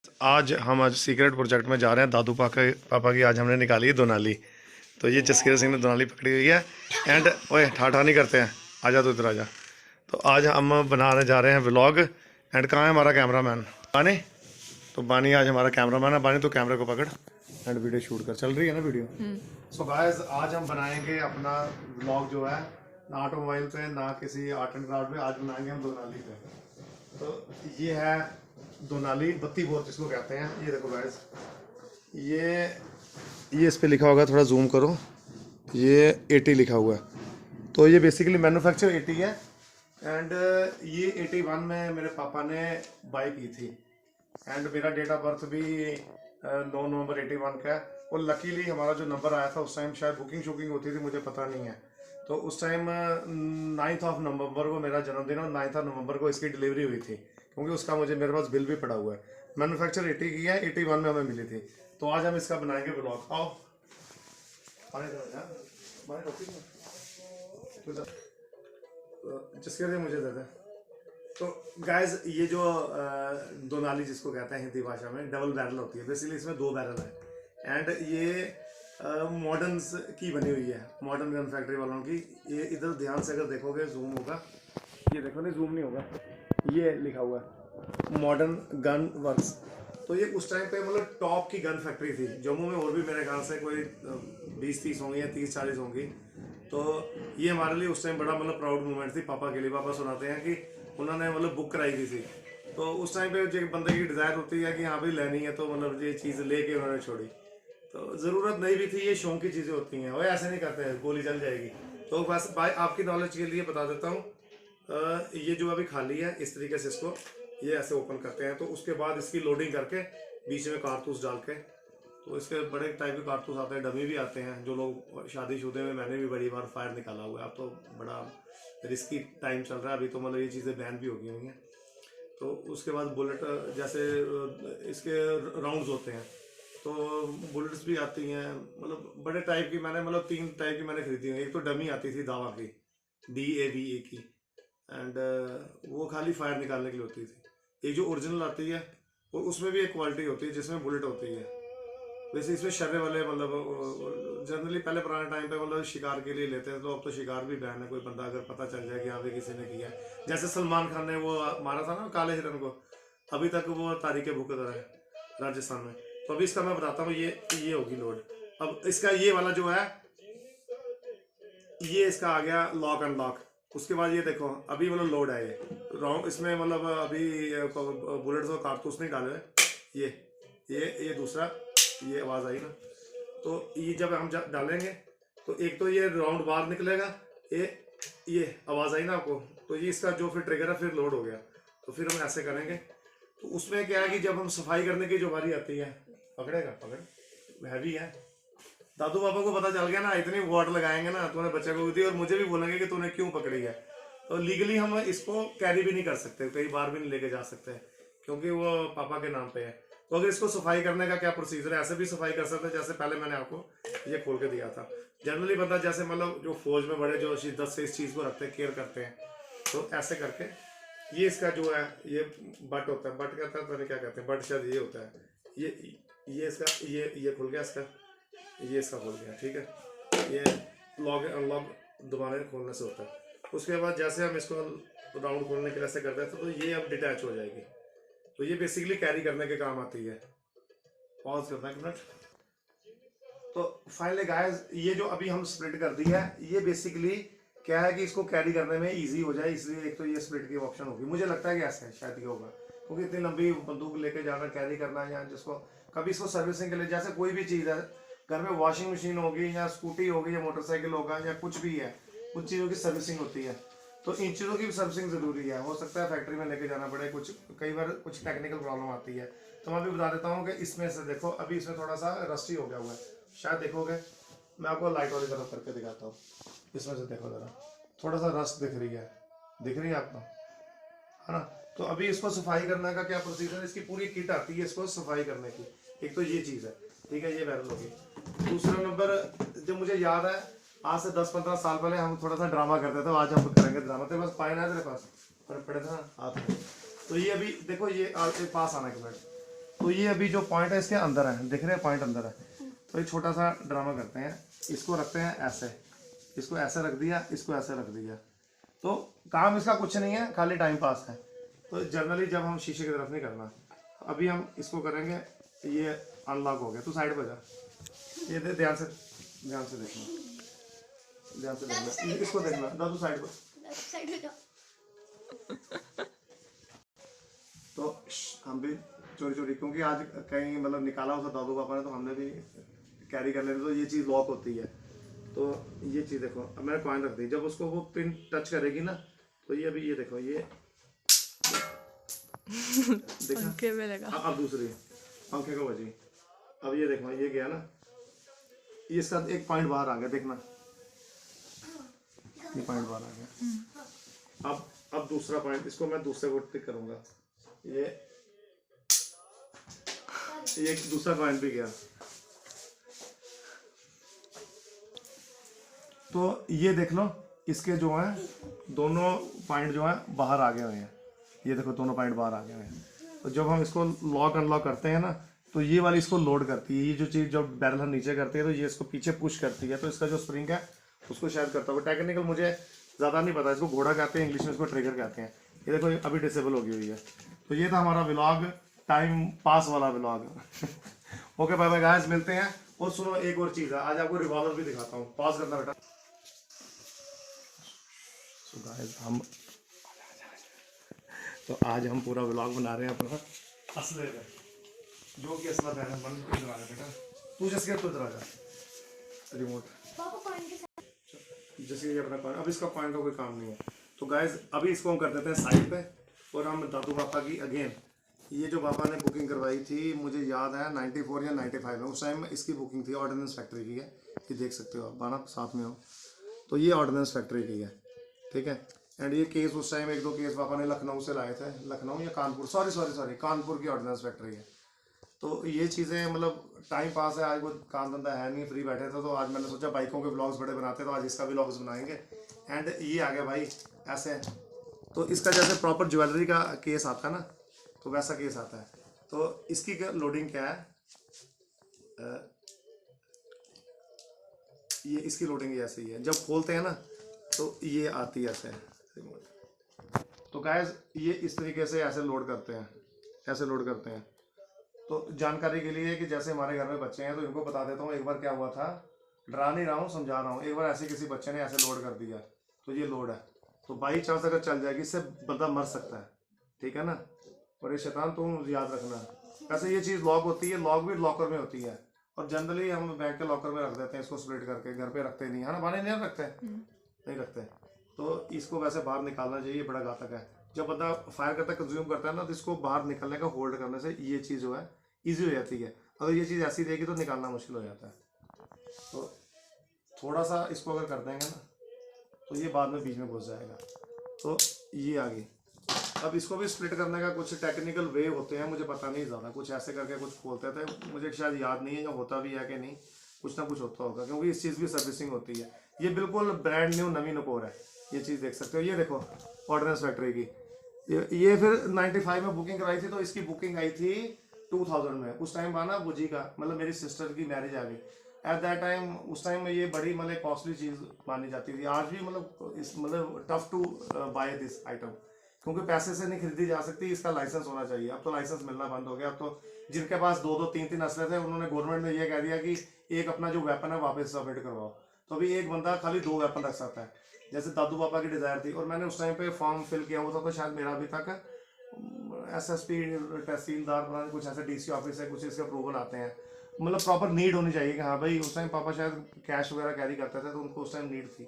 आज secret project में जा रहे हैं। दादू पापा की आज हमने निकाली है दोनाली। तो ये जसकीरत सिंह ने दोनाली पकड़ी हुई है। एंड ओए ठाठा नहीं करते हैं, आजा तो इधर आजा। तो आज हम बनाने जा रहे हैं व्लॉग। एंड कहाँ है हमारा कैमरामैन बानी? तो बानी आज हमारा कैमरामैन है। बानी तो कैमरे को पकड़ एंड वीडियो शूट कर। चल रही है ना वीडियो? सो गाइस आज हम बनाएंगे अपना व्लॉग जो है ना ऑटोमोबाइल पे ना किसी आर्ट एंड क्राफ्ट पे। आज बनाएंगे हम दोनाली पे। तो ये है दोनाली, बत्ती बोर जिसको कहते हैं। ये देखो गाइस, ये इस पे लिखा होगा, थोड़ा जूम करो, ये 80 लिखा हुआ है। तो ये बेसिकली मैन्युफैक्चर 80 है। एंड ये 81 में मेरे पापा ने बाई की थी। एंड मेरा डेट ऑफ बर्थ भी 9 नवंबर 81 का है। और लकीली हमारा जो नंबर आया था उस टाइम शायद बुकिंग शुकिंग होती थी, मुझे पता नहीं है। तो उस टाइम 9th ऑफ नवंबर को मेरा जन्मदिन और 9th ऑफ नवंबर को इसकी डिलीवरी हुई थी, क्योंकि उसका मुझे मेरे पास बिल भी पड़ा हुआ है। मैन्युफैक्चर 80 की है, 81 में हमें मिली थी। तो आज हम इसका बनाएंगे ब्लॉग। आओ जिसके लिए मुझे दे दे। तो गाइज ये जो दोनाली जिसको कहते हैं हिंदी भाषा में, डबल बैरल होती है। बेसिकली इसमें 2 बैरल है। एंड ये मॉडर्न की बनी हुई है, मॉडर्न गन फैक्ट्री वालों की। ये इधर ध्यान से अगर देखोगे, जूम होगा, ये देखो नहीं, जूम नहीं होगा, ये लिखा हुआ है मॉडर्न गन वर्क्स। तो ये उस टाइम पे मतलब टॉप की गन फैक्ट्री थी। जम्मू में और भी मेरे ख्याल से कोई 20-30 होंगी या 30-40 होंगी। तो ये हमारे लिए उस टाइम बड़ा मतलब प्राउड मोमेंट थी पापा के लिए। पापा सुनाते हैं कि उन्होंने मतलब बुक कराई थी। तो उस टाइम पे जो बंदे की डिज़ायर होती है कि हाँ भाई लेनी है, तो मतलब ये चीज़ लेके उन्होंने छोड़ी। तो ज़रूरत नहीं भी थी, ये शौक की चीज़ें होती हैं। वो ऐसे नहीं करते हैं गोली चल जाएगी। तो बस भाई आपकी नॉलेज के लिए बता देता हूँ, ये जो अभी खाली है इस तरीके से इसको ये ऐसे ओपन करते हैं। तो उसके बाद इसकी लोडिंग करके बीच में कारतूस डाल के, तो इसके बड़े टाइप के कारतूस आते हैं, डमी भी आते हैं। जो लोग शादीशुदे में, मैंने भी बड़ी बार फायर निकाला हुआ है। अब तो बड़ा रिस्की टाइम चल रहा है अभी, तो मतलब ये चीज़ें बैन भी हो गई हुई हैं। तो उसके बाद बुलेट, जैसे इसके राउंड्स होते हैं, तो बुलेट्स भी आती हैं। मतलब बड़े टाइप की मैंने, मतलब 3 टाइप की मैंने खरीदी हुई। एक तो डमी आती थी दावा की, DAVA की। एंड वो खाली फायर निकालने के लिए होती थी। एक जो ओरिजिनल आती है, और उसमें भी एक क्वालिटी होती है जिसमें बुलेट होती है। वैसे इसमें शर्रे वाले मतलब जनरली पहले पुराने टाइम पे मतलब शिकार के लिए लेते हैं। तो अब तो शिकार भी बैन है। कोई बंदा अगर पता चल जाए कि यहाँ पे किसी ने किया है, जैसे सलमान खान ने वो मारा था ना काले हिरन को, अभी तक वो तारीख भुगत रहा है राजस्थान में। तो अभी इसका मैं बताता हूँ, ये होगी लोड। अब इसका ये वाला जो है, ये इसका आ गया लॉक अनलॉक। उसके बाद ये देखो अभी मतलब लोड है ये राउंड। इसमें मतलब अभी बुलेट्स और कारतूस नहीं डाले। ये दूसरा, ये आवाज़ आई ना। तो ये जब हम डालेंगे तो एक तो ये राउंड बाहर निकलेगा, ये आवाज़ आई ना आपको। तो ये इसका जो फिर ट्रिगर है, फिर लोड हो गया। तो फिर हम ऐसे करेंगे। तो उसमें क्या है कि जब हम सफाई करने की जो बारी आती है, पकड़ेगा पकड़, हैवी है। दादू पापा को पता चल गया ना, इतनी वॉट लगाएंगे ना, तूने बच्चे को दी, और मुझे भी बोलेंगे कि तूने क्यों पकड़ी है। तो लीगली हम इसको कैरी भी नहीं कर सकते, कई बार भी नहीं लेके जा सकते, क्योंकि वो पापा के नाम पे है। तो अगर इसको सफाई करने का क्या प्रोसीजर है, ऐसे भी सफाई कर सकते हैं जैसे पहले मैंने आपको ये खोल के दिया था। जनरली बंदा जैसे मतलब जो फौज में बड़े जो शिद्दत से इस चीज़ को रखते हैं, केयर करते हैं, तो ऐसे करके ये इसका जो है ये बट होता है, बट कहता है पता नहीं क्या कहते हैं, बट शायद ये होता है। ये इसका ये खुल गया इसका, ये इसका खुल गया, ठीक है। ये लॉक अनलॉक दोबारा खोलने से होता है। उसके बाद जैसे हम इसको राउंड खोलने के लिए ऐसे करते हैं, तो ये अब डिटैच हो जाएगी। तो ये बेसिकली कैरी करने के काम आती है। पॉज करना एक मिनट। तो फाइनली गाइस, ये जो अभी हम स्प्लिट कर दी है, ये बेसिकली क्या है कि इसको कैरी करने में इजी हो जाए, इसलिए एक तो ये स्प्लिट की ऑप्शन होगी। मुझे लगता है कि ऐसे शायद ये होगा, क्योंकि इतनी लंबी बंदूक लेके जाना, कैरी करना, या जिसको कभी इसको सर्विसिंग के लिए, जैसे कोई भी चीज़ है घर में, वॉशिंग मशीन होगी या स्कूटी होगी या मोटरसाइकिल होगा या कुछ भी है, कुछ चीज़ों की सर्विसिंग होती है। तो इन चीज़ों की भी सर्विसिंग ज़रूरी है। हो सकता है फैक्ट्री में लेके जाना पड़े, कुछ कई बार कुछ टेक्निकल प्रॉब्लम आती है। तो मैं भी बता देता हूँ कि इसमें से देखो, अभी इसमें थोड़ा सा रस्टी हो गया हुआ है, शायद देखोगे। मैं आपको लाइट वाली तरफ करके दिखाता हूँ। इसमें से देखो ज़रा, थोड़ा सा रस्ट दिख रही है आपको, है ना। तो अभी इसको सफाई करने का क्या प्रोसीजर है, इसकी पूरी किट आती है इसको सफाई करने की। एक तो ये चीज़ है, ठीक है, ये बैरल होगी। दूसरा नंबर, जो मुझे याद है आज से 10-15 साल पहले हम थोड़ा सा ड्रामा करते थे, आज हम करेंगे ड्रामा। तेरे पास पाइन है, तेरे पास पड़े थे ना हाथ में। तो ये अभी देखो, ये पास आना एक मिनट। तो ये अभी जो पॉइंट है इसके अंदर है, दिख रहे हैं पॉइंट अंदर है। तो एक छोटा सा ड्रामा करते हैं, इसको रखते हैं ऐसे, इसको ऐसे रख दिया, इसको ऐसे रख दिया। तो काम इसका कुछ नहीं है, खाली टाइम पास है। तो जनरली जब हम शीशे की तरफ नहीं करना, अभी हम इसको करेंगे, ये अनलॉक हो गया। तू साइड पर जा, ये ध्यान से देखना, ध्यान से देखना, इसको देखना, दादू साइड पर। तो हम भी चोरी चोरी, क्योंकि आज कहीं मतलब निकाला हो दादू पापा ने, तो हमने भी कैरी कर लेते, तो ये चीज़ लॉक होती है। तो ये चीज़ देखो, अब मैंने कॉइन रख दी, जब उसको वो पिन टच करेगी ना, तो ये अभी ये देखो, ये पंखे में लगा। अब दूसरी पंखे को बजी, अब ये देखो, ये गया ना, ये इसका एक पॉइंट बाहर आ गया, देखना ये पॉइंट बाहर आ गया। अब दूसरा पॉइंट, इसको मैं दूसरे को टिक करूंगा, ये दूसरा पॉइंट भी गया। तो ये देख लो, इसके जो है दोनों पॉइंट जो है बाहर आ गए हुए हैं, ये देखो दोनों पॉइंट बाहर आ गए हुए हैं। तो जब हम इसको लॉक अनलॉक करते हैं ना, तो ये वाली इसको लोड करती है, ये जो चीज़ जब बैरल हम नीचे करते हैं तो ये इसको पीछे पुश करती है, तो इसका जो स्प्रिंग है उसको शायद करता होगा, टेक्निकल मुझे ज़्यादा नहीं पता, इसको घोड़ा कहते हैं, इंग्लिश में इसको ट्रिगर कहते हैं। ये देखो अभी डिसेबल होगी हुई है। तो ये था हमारा व्लॉग, टाइम पास वाला vlog. Okay bye bye guys, मिलते हैं। और सुनो एक और चीज़ है, आज आपको रिवॉल्वर भी दिखाता हूँ, पॉज करना बेटा। सो गाइस हम तो आज हम पूरा व्लॉग बना रहे हैं अपना असले में, जो कि असला है मन इधर आ जा बेटा, तू जैसे तो इधर आ जा, रिमोट जैसे ये अपना पॉइंट, अब इसका पॉइंट का कोई काम नहीं है। तो गाइस अभी इसको हम कर देते हैं साइड पे, और हम दादू पापा की अगेन, ये जो पापा ने बुकिंग करवाई थी, मुझे याद है 94 या 95 में, उस टाइम इसकी बुकिंग थी, ऑर्डिनेंस फैक्ट्री की है, ये देख सकते हो आप, बाना साथ में हो। तो ये ऑर्डिनेंस फैक्ट्री की है, ठीक है। एंड ये केस उस टाइम 1-2 केस पापा ने लखनऊ से लाए थे, लखनऊ या कानपुर, सॉरी कानपुर की ऑर्डिनेंस फैक्ट्री है। तो ये चीज़ें मतलब टाइम पास है, आज कोई काम धंधा है नहीं, फ्री बैठे थे, तो आज मैंने सोचा बाइकों के व्लॉग्स बड़े बनाते, तो आज इसका भी व्लॉग्स बनाएंगे। एंड ये आ गया भाई ऐसे, तो इसका जैसे प्रॉपर ज्वेलरी का केस आता है ना, तो वैसा केस आता है। तो इसकी लोडिंग क्या है, ये इसकी लोडिंग ऐसे ही है, जब खोलते हैं ना तो ये आती है ऐसे रिमोट। तो गाइस ये इस तरीके से ऐसे लोड करते हैं, ऐसे लोड करते हैं। तो जानकारी के लिए कि जैसे हमारे घर में बच्चे हैं, तो इनको बता देता हूँ, एक बार क्या हुआ था, डरा नहीं रहा हूँ, समझा रहा हूँ। एक बार ऐसे किसी बच्चे ने ऐसे लोड कर दिया, तो ये लोड है, तो बाई चांस अगर चल जाएगी, इससे बंदा मर सकता है, ठीक है ना। और ये शैतान तुम याद रखना। वैसे ये चीज़ लॉक होती है, लॉक भी लॉकर में होती है, और जनरली हम बैंक के लॉकर में रख देते हैं इसको स्प्लिट करके, घर पे रखते नहीं है ना, बाने नहीं रखते, नहीं रखते। तो इसको वैसे बाहर निकालना चाहिए, बड़ा घातक है। जब बंदा फायर करता है, कंज्यूम करता है ना, तो इसको बाहर निकलने का होल्ड करने से ये चीज़ जो है ईजी हो जाती है। अगर ये चीज़ ऐसी रहेगी तो निकालना मुश्किल हो जाता है। तो थोड़ा सा इसको अगर कर देंगे ना, तो ये बाद में बीच में घुस जाएगा। तो ये आ गई। अब इसको भी स्प्लिट करने का कुछ टेक्निकल वे होते हैं, मुझे पता नहीं ज़्यादा, कुछ ऐसे करके कुछ खोलते थे, मुझे शायद याद नहीं है, या होता भी है कि नहीं, कुछ ना कुछ होता होगा, क्योंकि इस चीज़ की सर्विसिंग होती है। ये बिल्कुल ब्रांड न्यू नवी नकोर है, ये चीज़ देख सकते हो। ये देखो ऑर्डिनेंस फैक्ट्री की, ये फिर 95 में बुकिंग कराई थी, तो इसकी बुकिंग आई थी 2000 में। उस टाइम बाना बुजी का मतलब मेरी सिस्टर की मैरिज आ गई एट दैट टाइम। उस टाइम में ये बड़ी मतलब कॉस्टली चीज़ मानी जाती थी। आज भी मतलब इस मतलब tough to buy this item, क्योंकि पैसे से नहीं खरीदी जा सकती, इसका लाइसेंस होना चाहिए। अब तो लाइसेंस मिलना बंद हो गया। अब तो जिनके पास 2-2, 3-3 असले थे, उन्होंने गवर्नमेंट ने ये कह दिया कि एक अपना जो वेपन है वापस सबमिट करवाओ। तो अभी एक बंदा खाली 2 वेपन रख सकता है, जैसे दादू पापा की डिज़ायर थी। और मैंने उस टाइम पे फॉर्म फिल किया हुआ था, तो शायद मेरा अभी तक SSP तहसीलदार पता कुछ ऐसे DC ऑफिस है, कुछ इसके अप्रूवल आते हैं। मतलब प्रॉपर नीड होनी चाहिए कि हाँ भाई, उस टाइम पापा शायद कैश वगैरह कैरी करते थे, तो उनको उस टाइम नीड थी।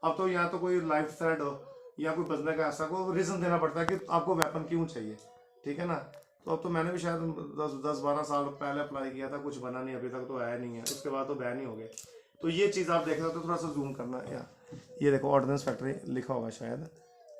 अब तो या तो कोई लाइफ थ्रेट हो या कोई बचने का ऐसा कोई रीज़न देना पड़ता है कि आपको वेपन क्यों चाहिए, ठीक है ना। तो अब तो मैंने भी शायद 10-12 साल पहले अप्लाई किया था, कुछ बना नहीं, अभी तक तो आया नहीं है। उसके बाद तो बैन ही हो गए। तो ये चीज़ आप देख रहे हो, तो थोड़ा सा जूम करना या ये देखो ऑर्डिनेंस फैक्ट्री लिखा हुआ है, शायद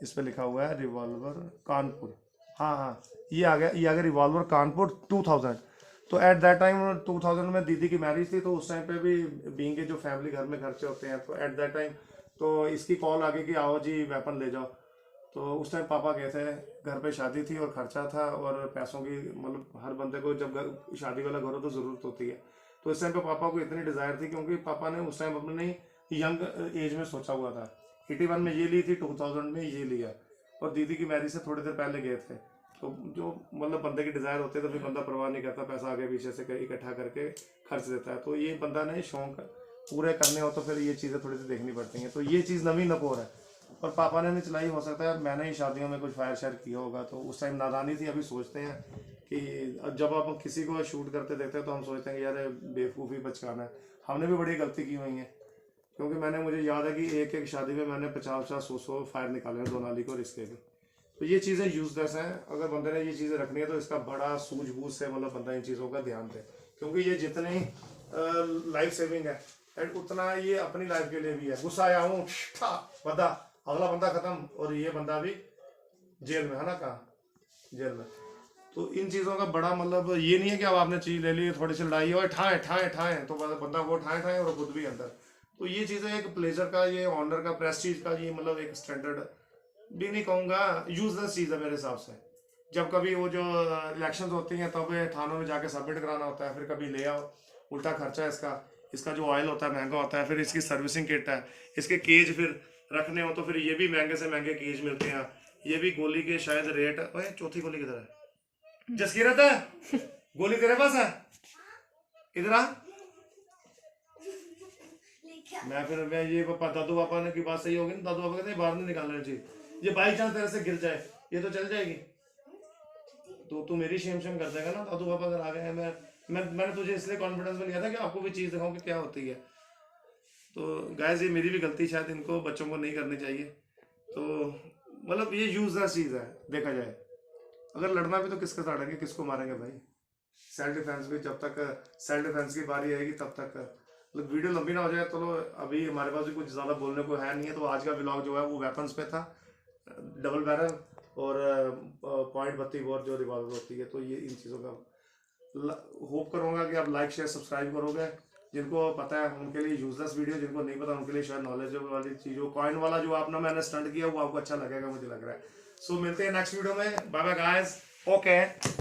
इस पर लिखा हुआ है रिवॉल्वर कानपुर। हाँ, ये आ गया रिवॉल्वर कानपुर 2000। तो एट दैट टाइम 2000 में दीदी की मैरिज थी, तो उस टाइम पे भी बीइंग के जो फैमिली घर में खर्चे होते हैं, तो एट दैट टाइम तो इसकी कॉल आ गई कि आओ जी वेपन ले जाओ। तो उस टाइम पापा गए थे, घर पे शादी थी और खर्चा था और पैसों की मतलब हर बंदे को जब शादी वाला घर हो तो ज़रूरत होती है। तो इस टाइम पे पापा को इतनी डिज़ायर थी, क्योंकि पापा ने उस टाइम अपने यंग एज में सोचा हुआ था। 81 में ये ली थी, 2000 में ये लिया, और दीदी की मैरिज से थोड़ी देर पहले गए थे। तो जो मतलब बंदे की डिज़ायर होती है तो फिर बंदा परवाह नहीं करता, पैसा आगे पीछे से इकट्ठा करके खर्च देता है। तो ये बंदा ने शौक पूरे करने हो तो फिर ये चीज़ें थोड़ी सी देखनी पड़ती हैं। तो ये चीज़ नवीन नपोर है और पापा ने नहीं चलाई, हो सकता है मैंने ही शादियों में कुछ फायर शायर किया होगा। तो उस टाइम नादानी थी। अभी सोचते हैं कि जब आप किसी को शूट करते देखते हैं तो हम सोचते हैं कि यार बेवकूफ़ी बचकाना है। हमने भी बड़ी गलती की हुई है, क्योंकि मुझे याद है कि एक एक शादी में मैंने 50-100 फायर निकाले हैं, दो नाली को रिस्के के। तो ये चीज़ें यूजलेस हैं। अगर बंदे ने ये चीज़ें रखनी है तो इसका बड़ा सूझबूझ से मतलब बंदा इन चीज़ों का ध्यान दे, क्योंकि ये जितनी लाइफ सेविंग है एंड उतना ये अपनी लाइफ के लिए भी है। गुस्सा आया हूँ बंदा, अगला बंदा खत्म और ये बंदा भी जेल में है ना, कहाँ जेल में। तो इन चीज़ों का बड़ा मतलब ये नहीं है कि अब आपने चीज़ ले ली, थोड़ी सी लड़ाई हो ठाए ठाए ठाए तो बंदा को ठाए ठाए और खुद भी अंदर। तो ये चीज़ें एक प्लेजर का, ये ऑनर का, प्रेस्टीज का, ये मतलब एक स्टैंडर्ड भी नहीं कहूँगा, यूजलेस चीज़ है मेरे हिसाब से। जब कभी वो जो इलेक्शंस होती हैं तब थानों में जाके सबमिट कराना होता है, फिर कभी ले आओ, उल्टा खर्चा है इसका जो ऑयल होता है महंगा होता है, फिर इसकी सर्विसिंग किट है, इसके केज फिर रखने हो तो फिर ये भी महंगे से महंगे केज मिलते हैं। ये भी गोली के शायद रेट, ओए चौथी गोली किधर है? जसकीरत है गोली तेरे पास है, इधर आ। मैं ये दादू पापा ने की बात सही होगी ना, दादू पापा कहते हैं बाहर नहीं निकालना चाहिए, ये बाई चांस तेरे से गिर जाए ये तो चल जाएगी, तो तू मेरी शेम कर देगा ना। दादू पापा अगर आ गए हैं, मैंने तुझे इसलिए कॉन्फिडेंस में लिया था कि आपको भी चीज़ दिखाऊं कि क्या होती है। तो गाइस ये मेरी भी गलती, शायद इनको बच्चों को नहीं करनी चाहिए। तो मतलब ये यूजलेस चीज़ है देखा जाए। अगर लड़ना भी तो किसके साथ लड़ेंगे, किसको मारेंगे भाई? सेल्फ डिफेंस भी जब तक सेल्फ डिफेंस की बारी आएगी तब तक। मतलब वीडियो लंबी ना हो जाए। तो अभी हमारे पास भी कुछ ज़्यादा बोलने को है नहीं है, तो आज का व्लॉग जो है वो वेपन्स पे था, डबल बैरल और .32 बोर जो रिवॉल्वर होती है। तो ये इन चीज़ों का होप करूँगा कि आप लाइक शेयर सब्सक्राइब करोगे। जिनको पता है उनके लिए यूजलेस वीडियो, जिनको नहीं पता उनके लिए शायद नॉलेजेबल वाली चीज़, कॉइन वाला जो आपने मैंने स्टंट किया वो आपको अच्छा लगेगा, मुझे लग रहा है। सो मिलते हैं नेक्स्ट वीडियो में। Bye bye guys, okay.